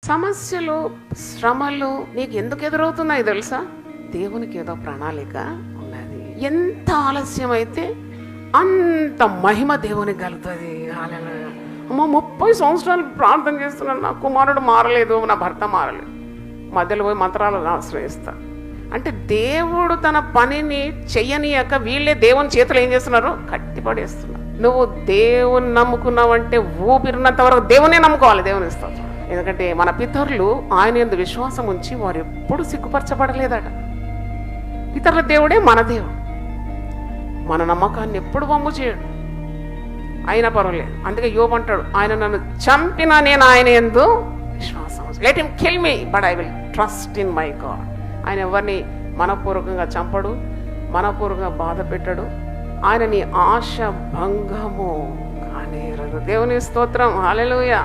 సమస్యలు, శ్రమలు నీకు ఎందుకు ఎదురవుతున్నాయి తెలుసా? దేవునికి ఏదో ప్రణాళిక ఉన్నది. ఎంత ఆలస్యం అయితే అంత మహిమ దేవునికి కలుగుతుంది. హల్లెలూయా. అమ్మ 30 సంవత్సరాలు ప్రార్థన చేస్తున్నాను, నా కుమారుడు మారలేదు, నా భర్త మారలేదు, మధ్యలో పోయి మంత్రాలను ఆశ్రయిస్తా అంటే దేవుడు తన పనిని చెయ్యనియక వీళ్ళే దేవుని చేతులు ఏం చేస్తున్నారు? కట్టిపడేస్తున్నారు. నువ్వు దేవుని నమ్ముకున్నావంటే ఊపిరినంత వరకు దేవునే నమ్ముకోవాలి. దేవుని ఇస్తారు. ఎందుకంటే మన పితరులు ఆయన యందు విశ్వాసం ఉంచి వారు ఎప్పుడు సిగ్గుపరచబడలేదట. పితరుల దేవుడే మన దేవుడు. మన నమ్మకాన్ని ఎప్పుడు వమ్ము చేయడు. అయినా పర్వాలేదు. అందుకే యోబు అంటాడు, ఆయన నన్ను చంపినా నేను ఆయన యందు విశ్వాసం, let him kill me but I will trust in my God. ఆయన ఎవరిని మనపూర్వకంగా చంపడు, మనపూర్వకంగా బాధ పెట్టడు. ఆయన నీ ఆశ భంగము కానేరదు. దేవుని స్తోత్రం. హల్లెలూయా.